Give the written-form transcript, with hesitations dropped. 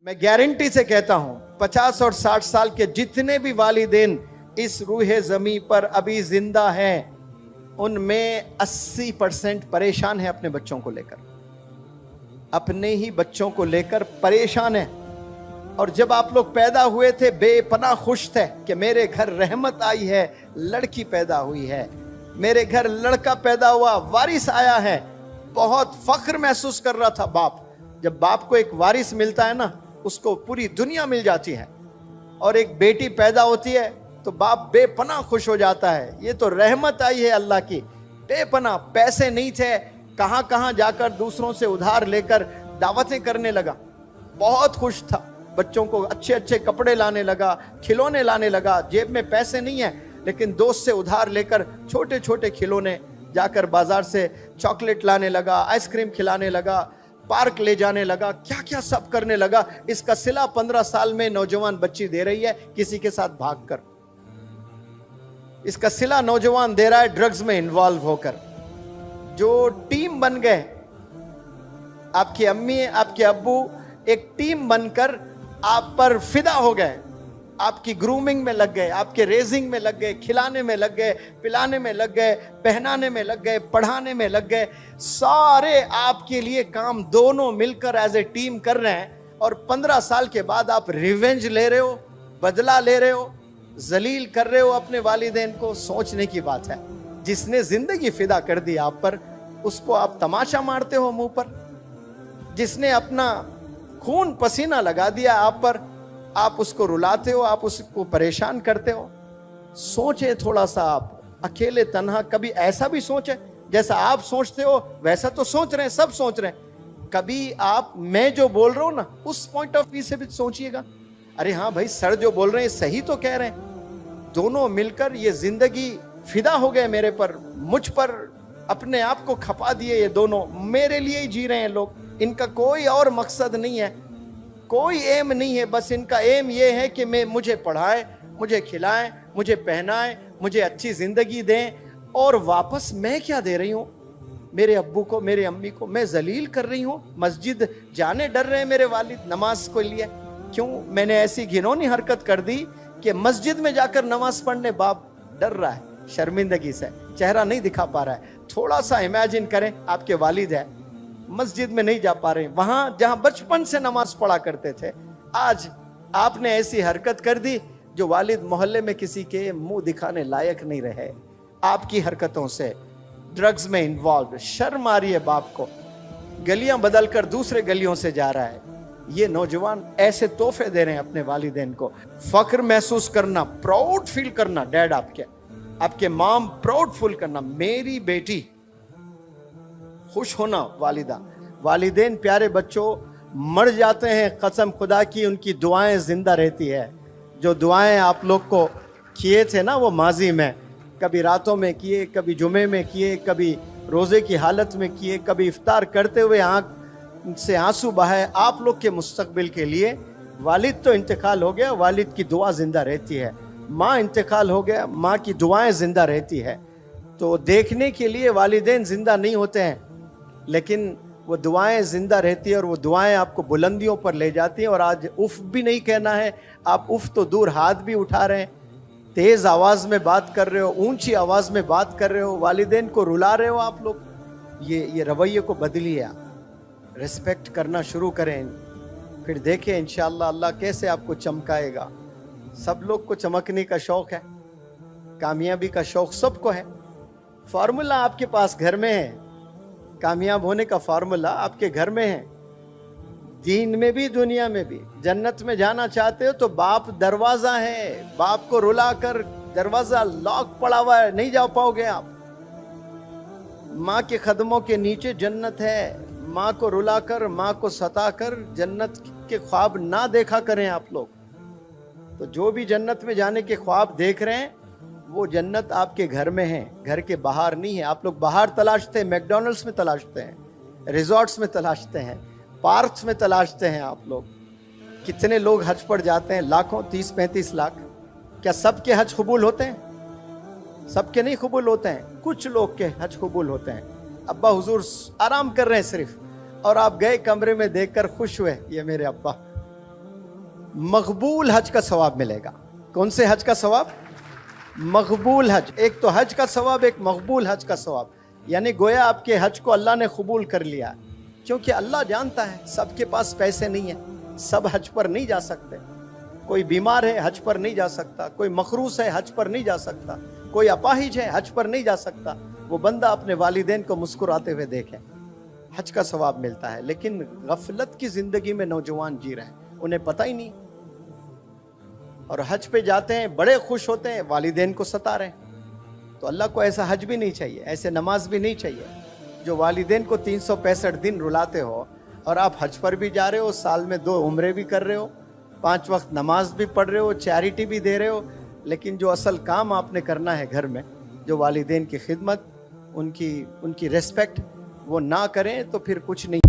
मैं गारंटी से कहता हूं 50 और 60 साल के जितने भी वालिदैन इस रूहे ज़मीं पर अभी जिंदा हैं, उनमें 80% परेशान है अपने बच्चों को लेकर, अपने ही बच्चों को लेकर परेशान है। और जब आप लोग पैदा हुए थे बेपनाह खुश थे कि मेरे घर रहमत आई है, लड़की पैदा हुई है, मेरे घर लड़का पैदा हुआ, वारिस आया है। बहुत फख्र महसूस कर रहा था बाप। जब बाप को एक वारिस मिलता है ना, उसको पूरी दुनिया मिल जाती है। और एक बेटी पैदा होती है तो बाप बेपनाह खुश हो जाता है, ये तो रहमत आई है अल्लाह की। बेपनाह पैसे नहीं थे, कहां कहां जाकर दूसरों से उधार लेकर दावतें करने लगा। बहुत खुश था, बच्चों को अच्छे अच्छे कपड़े लाने लगा, खिलौने लाने लगा। जेब में पैसे नहीं है, लेकिन दोस्त से उधार लेकर छोटे छोटे खिलौने, जाकर बाजार से चॉकलेट लाने लगा, आइसक्रीम खिलाने लगा, पार्क ले जाने लगा, क्या क्या सब करने लगा। इसका सिला 15 साल में नौजवान बच्ची दे रही है किसी के साथ भागकर। इसका सिला नौजवान दे रहा है ड्रग्स में इन्वॉल्व होकर। जो टीम बन गए, आपकी अम्मी आपके अब्बू एक टीम बनकर आप पर फिदा हो गए, आपकी ग्रूमिंग में लग गए, आपके रेजिंग में लग गए, खिलाने में लग गए, पिलाने में लग गए, पहनाने में लग गए, पढ़ाने में लग गए। सारे आपके लिए काम दोनों मिलकर एज ए टीम कर रहे हैं। और 15 साल के बाद आप रिवेंज ले रहे हो, बदला ले रहे हो, जलील कर रहे हो अपने वालिदैन को। सोचने की बात है, जिसने जिंदगी फिदा कर दी आप पर, उसको आप तमाशा मारते हो मुंह पर। जिसने अपना खून पसीना लगा दिया आप पर, आप उसको रुलाते हो, आप उसको परेशान करते हो। सोचे थोड़ा सा आप, अकेले तन्हा कभी ऐसा भी सोचे, जैसा आप सोचते हो वैसा तो सोच रहे हैं, सब सोच रहे हैं। कभी आप मैं जो बोल रहा हूं ना, उस पॉइंट ऑफ व्यू से भी सोचिएगा। अरे हाँ भाई, सर जो बोल रहे हैं सही तो कह रहे हैं। दोनों मिलकर ये जिंदगी फिदा हो गए मेरे पर, मुझ पर अपने आप को खपा दिए। ये दोनों मेरे लिए ही जी रहे हैं लोग। इनका कोई और मकसद नहीं है, कोई एम नहीं है। बस इनका एम ये है कि मुझे पढ़ाएं, मुझे खिलाएं, मुझे पहनाएं, मुझे अच्छी जिंदगी दें। और वापस मैं क्या दे रही हूं मेरे अब्बू को, मेरे अम्मी को? मैं जलील कर रही हूं। मस्जिद जाने डर रहे हैं मेरे वालिद नमाज को लिए। क्यों? मैंने ऐसी घिनौनी हरकत कर दी कि मस्जिद में जाकर नमाज पढ़ने बाप डर रहा है, शर्मिंदगी से चेहरा नहीं दिखा पा रहा है। थोड़ा सा इमेजिन करें, आपके वालिद है, मस्जिद में नहीं जा पा रहे, वहां जहां बचपन से नमाज पढ़ा करते थे। आज आपने ऐसी हरकत कर दी जो वालिद मोहल्ले में किसी के मुंह दिखाने लायक नहीं रहे। आपकी हरकतों से ड्रग्स में इन्वॉल्व, शर्म आ रही है बाप को। गलियां बदलकर दूसरे गलियों से जा रहा है। ये नौजवान ऐसे तोहफे दे रहे हैं अपने वालिदैन को। फख्र महसूस करना, प्राउड फील करना, डैड आपके मॉम प्राउड फील करना, मेरी बेटी खुश होना। वालिदैन प्यारे बच्चों मर जाते हैं, कसम खुदा की उनकी दुआएं जिंदा रहती है। जो दुआएं आप लोग को किए थे ना वो माजी में, कभी रातों में किए, कभी जुमे में किए, कभी रोजे की हालत में किए, कभी इफ्तार करते हुए आंख से आंसू बहाए आप लोग के मुस्तकबिल के लिए। वालिद तो इंतकाल हो गया, वालिद की दुआ जिंदा रहती है। माँ इंतकाल हो गया, माँ की दुआएं जिंदा रहती है। तो देखने के लिए वालिदैन जिंदा नहीं होते हैं, लेकिन वो दुआएं जिंदा रहती है और वो दुआएं आपको बुलंदियों पर ले जाती हैं। और आज उफ भी नहीं कहना है, आप उफ तो दूर, हाथ भी उठा रहे हैं, तेज आवाज में बात कर रहे हो, ऊंची आवाज में बात कर रहे हो, वालिदैन को रुला रहे हो आप लोग। ये रवैये को बदलिए, आप रिस्पेक्ट करना शुरू करें। फिर देखें इंशाअल्लाह अल्लाह कैसे आपको चमकाएगा। सब लोग को चमकने का शौक है, कामयाबी का शौक सबको है। फार्मूला आपके पास घर में है, कामयाब होने का फार्मूला आपके घर में है। दीन में भी दुनिया में भी। जन्नत में जाना चाहते हो तो बाप दरवाजा है, बाप को रुला कर दरवाजा लॉक पड़ा हुआ है, नहीं जा पाओगे आप। माँ के कदमों के नीचे जन्नत है। माँ को रुलाकर, माँ को सताकर जन्नत के ख्वाब ना देखा करें आप लोग। तो जो भी जन्नत में जाने के ख्वाब देख रहे हैं, वो जन्नत आपके घर में है, घर के बाहर नहीं है। आप लोग बाहर तलाशते हैं, मैकडॉनल्ड्स में तलाशते हैं, रिजॉर्ट्स में तलाशते हैं, पार्क्स में तलाशते हैं आप लोग। कितने लोग हज पर जाते हैं, लाखों, 30-35 लाख। क्या सबके हज कबूल होते हैं? सबके नहीं कबूल होते हैं, कुछ लोग के हज कबूल होते हैं। अब्बा हुजूर आराम कर रहे हैं सिर्फ, और आप गए कमरे में देखकर खुश हुए, ये मेरे अब्बा मकबूल हज का सवाब मिलेगा। कौन से हज का सवाब? मकबूल हज। एक तो हज का सवाब, एक मकबूल हज का सवाब। यानी गोया आपके हज को अल्लाह ने कबूल कर लिया, क्योंकि अल्लाह जानता है सबके पास पैसे नहीं है, सब हज पर नहीं जा सकते। कोई बीमार है हज पर नहीं जा सकता, कोई मखरूस है हज पर नहीं जा सकता, कोई अपाहिज है हज पर नहीं जा सकता। वो बंदा अपने वालिदैन को मुस्कुराते हुए देखे, हज का सवाब मिलता है। लेकिन गफलत की जिंदगी में नौजवान जी रहे हैं, उन्हें पता ही नहीं, और हज पे जाते हैं, बड़े खुश होते हैं, वालिदैन को सता रहे हैं। तो अल्लाह को ऐसा हज भी नहीं चाहिए, ऐसे नमाज भी नहीं चाहिए जो वालिदैन को 365 दिन रुलाते हो, और आप हज पर भी जा रहे हो, साल में 2 उम्रे भी कर रहे हो, 5 वक्त नमाज भी पढ़ रहे हो, चैरिटी भी दे रहे हो, लेकिन जो असल काम आपने करना है घर में, जो वालिदैन की खिदमत, उनकी रिस्पेक्ट, वो ना करें तो फिर कुछ नहीं।